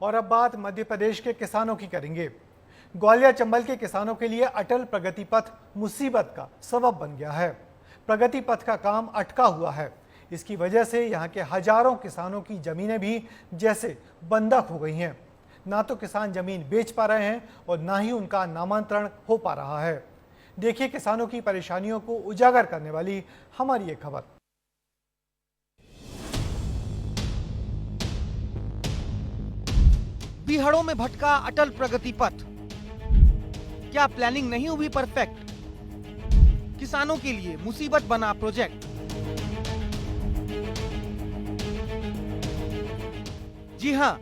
और अब बात मध्य प्रदेश के किसानों की करेंगे। ग्वालियर चंबल के किसानों के लिए अटल प्रगति पथ मुसीबत का सबब बन गया है। प्रगति पथ का काम अटका हुआ है। इसकी वजह से यहाँ के हजारों किसानों की जमीनें भी जैसे बंधक हो गई हैं। ना तो किसान जमीन बेच पा रहे हैं और ना ही उनका नामांतरण हो पा रहा है। देखिए किसानों की परेशानियों को उजागर करने वाली हमारी ये खबर। बीहड़ों में भटका अटल प्रगति पथ, क्या प्लानिंग नहीं हुई परफेक्ट? किसानों के लिए मुसीबत बना प्रोजेक्ट। जी हां,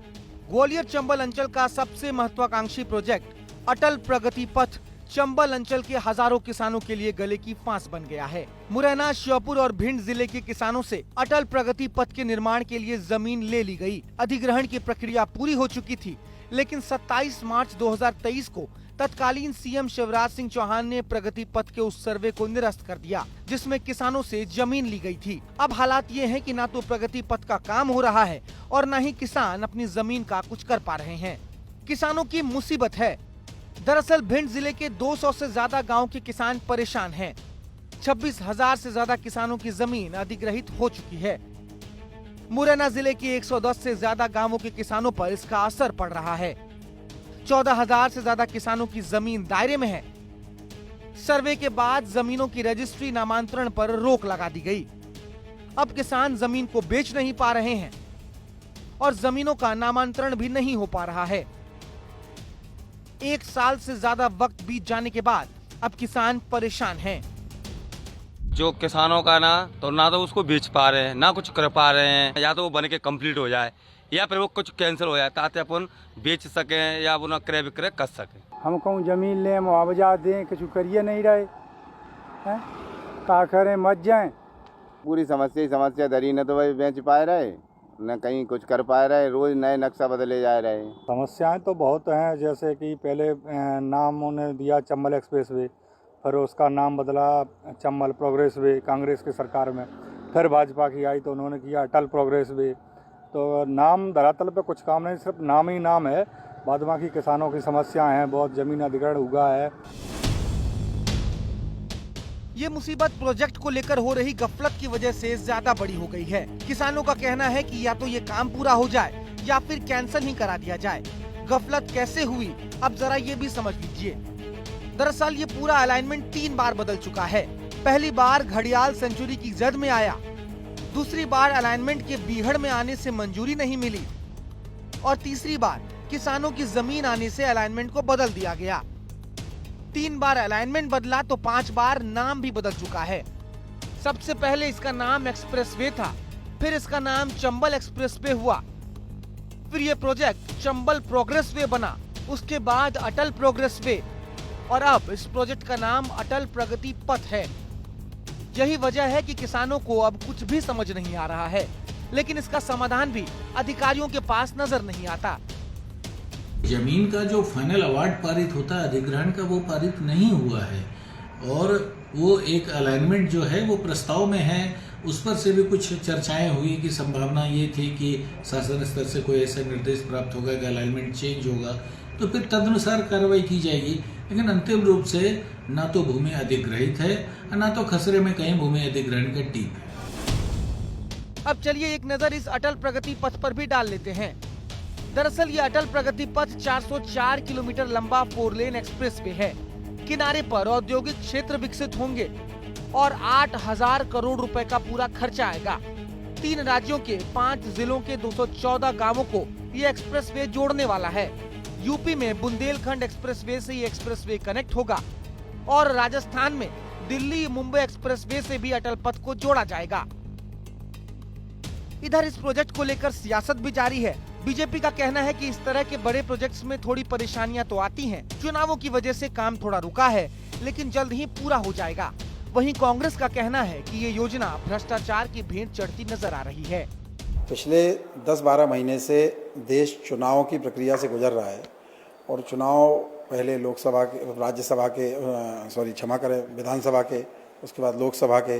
ग्वालियर चंबल अंचल का सबसे महत्वाकांक्षी प्रोजेक्ट अटल प्रगति पथ चंबल अंचल के हजारों किसानों के लिए गले की फांस बन गया है। मुरैना, श्योपुर और भिंड जिले के किसानों से अटल प्रगति पथ के निर्माण के लिए जमीन ले ली गई। अधिग्रहण की प्रक्रिया पूरी हो चुकी थी, लेकिन 27 मार्च 2023 को तत्कालीन सीएम शिवराज सिंह चौहान ने प्रगति पथ के उस सर्वे को निरस्त कर दिया जिसमें किसानों से जमीन ली गई थी। अब हालात ये हैं कि ना तो प्रगति पथ का काम हो रहा है और न ही किसान अपनी जमीन का कुछ कर पा रहे हैं। किसानों की मुसीबत है। दरअसल भिंड जिले के 200 से ज्यादा गाँव के किसान परेशान हैं। 26,000 से ज्यादा किसानों की जमीन अधिग्रहित हो चुकी है। मुरैना जिले के 110 से ज्यादा गांवों के किसानों पर इसका असर पड़ रहा है। 14,000 से ज्यादा किसानों की जमीन दायरे में है। सर्वे के बाद जमीनों की रजिस्ट्री नामांतरण पर रोक लगा दी गई। अब किसान जमीन को बेच नहीं पा रहे हैं और जमीनों का नामांतरण भी नहीं हो पा रहा है। 1 साल से ज्यादा वक्त बीत जाने के बाद अब किसान परेशान हैं। जो किसानों का ना तो उसको बेच पा रहे हैं, ना कुछ कर पा रहे हैं। या तो वो बन के कंप्लीट हो जाए या फिर वो कुछ कैंसिल हो जाए ताकि अपन बेच सकें या वो क्रय विक्रय कर सकें। हम कहूँ जमीन लें, मुआवजा दें, कुछ करिए नहीं रहे हैं, का करें, मत जाएं। पूरी समस्या धरी न तो भाई बेच पाए रहे न कहीं कुछ कर पाए रहे। रोज नए नक्शा बदले जा रहे हैं। समस्याएं तो बहुत हैं, जैसे कि पहले नाम उन्हें दिया चंबल एक्सप्रेस वे, फिर उसका नाम बदला चंबल प्रोग्रेस वे कांग्रेस की सरकार में। फिर भाजपा की आई तो उन्होंने किया अटल प्रोग्रेस वे। तो नाम धरातल पे कुछ काम नहीं, सिर्फ नाम ही नाम है। बाद बाकी किसानों की समस्याएं हैं, बहुत जमीन अधिग्रहण हुआ है। ये मुसीबत प्रोजेक्ट को लेकर हो रही गफलत की वजह से ज्यादा बड़ी हो गई है। किसानों का कहना है कि या तो ये काम पूरा हो जाए या फिर कैंसिल ही करा दिया जाए। गफलत कैसे हुई, अब जरा ये भी समझ लीजिए। दरअसल ये पूरा अलाइनमेंट 3 बार बदल चुका है। पहली बार घड़ियाल सेंचुरी की जद में आया, दूसरी बार अलाइनमेंट के बीहड़ में आने से मंजूरी नहीं मिली और तीसरी बार किसानों की जमीन आने से अलाइनमेंट को बदल दिया गया। 3 बार अलाइनमेंट बदला तो 5 बार नाम भी बदल चुका है। सबसे पहले इसका नाम एक्सप्रेसवे था, फिर इसका नाम चंबल एक्सप्रेसवे हुआ, फिर ये प्रोजेक्ट चंबल प्रोग्रेस वे बना, उसके बाद अटल प्रोग्रेस वे और अब इस प्रोजेक्ट का नाम अटल प्रगति पथ है। यही वजह है कि किसानों को अब कुछ भी समझ नहीं आ रहा है, लेकिन इसका समाधान भी अधिकारियों के पास नजर नहीं आता। जमीन का जो फाइनल अवार्ड पारित होता है अधिग्रहण का, वो पारित नहीं हुआ है और वो एक अलाइनमेंट जो है वो प्रस्ताव में है। उस पर से भी कुछ चर्चाएं हुई कि संभावना ये थी कि शासन स्तर से कोई ऐसा निर्देश प्राप्त होगा कि अलाइनमेंट चेंज होगा तो फिर तदनुसार कार्रवाई की जाएगी। लेकिन अंतिम रूप से ना तो भूमि अधिग्रहित है ना तो खसरे में कहीं भूमि अधिग्रहण का टीप है। अब चलिए एक नजर इस अटल प्रगति पथ पर भी डाल लेते हैं। दरअसल ये अटल प्रगति पथ 404 किलोमीटर लंबा 4 लेन एक्सप्रेस वे है। किनारे पर औद्योगिक क्षेत्र विकसित होंगे और 8,000 करोड़ रुपए का पूरा खर्चा आएगा। 3 राज्यों के 5 जिलों के 214 गांवों को ये एक्सप्रेस वे जोड़ने वाला है। यूपी में बुंदेलखंड एक्सप्रेसवे से ये एक्सप्रेसवे कनेक्ट होगा और राजस्थान में दिल्ली मुंबई एक्सप्रेसवे से भी अटल पथ को जोड़ा जाएगा। इधर इस प्रोजेक्ट को लेकर सियासत भी जारी है। बीजेपी का कहना है कि इस तरह के बड़े प्रोजेक्ट्स में थोड़ी परेशानियां तो आती हैं। चुनावों की वजह से काम थोड़ा रुका है, लेकिन जल्द ही पूरा हो जाएगा। वहीं कांग्रेस का कहना है कि ये योजना भ्रष्टाचार की भेंट चढ़ती नजर आ रही है। पिछले 10-12 महीने से देश चुनावों की प्रक्रिया से गुजर रहा है और चुनाव पहले लोकसभा के, राज्यसभा के, क्षमा करें, विधानसभा के, उसके बाद लोकसभा के।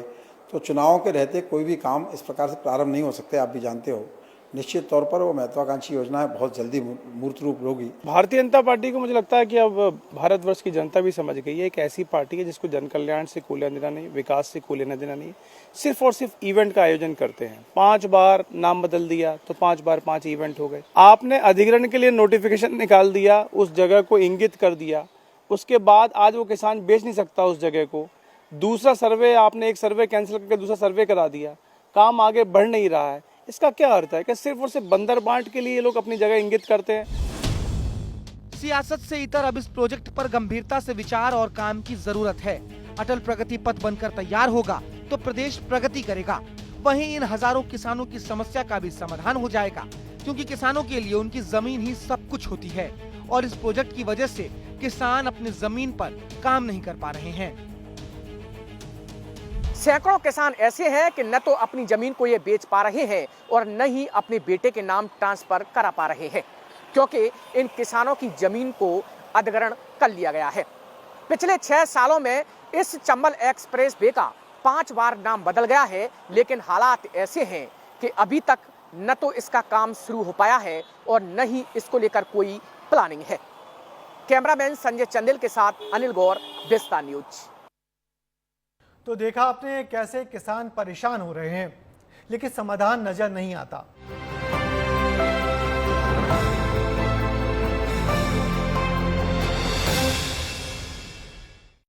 तो चुनावों के रहते कोई भी काम इस प्रकार से प्रारंभ नहीं हो सकते। आप भी जानते हो निश्चित तौर पर वो महत्वाकांक्षी योजना बहुत जल्दी मूर्त रूप होगी। भारतीय जनता पार्टी को मुझे लगता है कि अब भारतवर्ष की जनता भी समझ गई है, एक ऐसी पार्टी है जिसको जन कल्याण से कोई लेना देना नहीं, विकास से कोई लेना देना नहीं, सिर्फ और सिर्फ इवेंट का आयोजन करते हैं। 5 बार नाम बदल दिया तो 5 बार 5 इवेंट हो गए। आपने अधिग्रहण के लिए नोटिफिकेशन निकाल दिया, उस जगह को इंगित कर दिया, उसके बाद आज वो किसान बेच नहीं सकता उस जगह को। दूसरा सर्वे, आपने एक सर्वे कैंसिल करके दूसरा सर्वे करा दिया, काम आगे बढ़ नहीं रहा है। इसका क्या अर्थ है कि सिर्फ और सिर्फ बंदर बांट के लिए ये लोग अपनी जगह इंगित करते हैं। सियासत से इतर अब इस प्रोजेक्ट पर गंभीरता से विचार और काम की जरूरत है। अटल प्रगति पथ बनकर तैयार होगा तो प्रदेश प्रगति करेगा, वहीं इन हजारों किसानों की समस्या का भी समाधान हो जाएगा, क्योंकि किसानों के लिए उनकी जमीन ही सब कुछ होती है और इस प्रोजेक्ट की वजह से किसान अपनी जमीन पर काम नहीं कर पा रहे हैं। सैकड़ों किसान ऐसे हैं कि न तो अपनी जमीन को ये बेच पा रहे हैं और न ही अपने बेटे के नाम ट्रांसफर करा पा रहे हैं, क्योंकि इन किसानों की जमीन को अधिग्रहण कर लिया गया है। पिछले 6 सालों में इस चंबल एक्सप्रेस वे का 5 बार नाम बदल गया है, लेकिन हालात ऐसे हैं कि अभी तक न तो इसका काम शुरू हो पाया है और न ही इसको लेकर कोई प्लानिंग है। कैमरामैन संजय चंदेल के साथ अनिल गौर, विस्तार न्यूज। तो देखा आपने कैसे किसान परेशान हो रहे हैं, लेकिन समाधान नजर नहीं आता।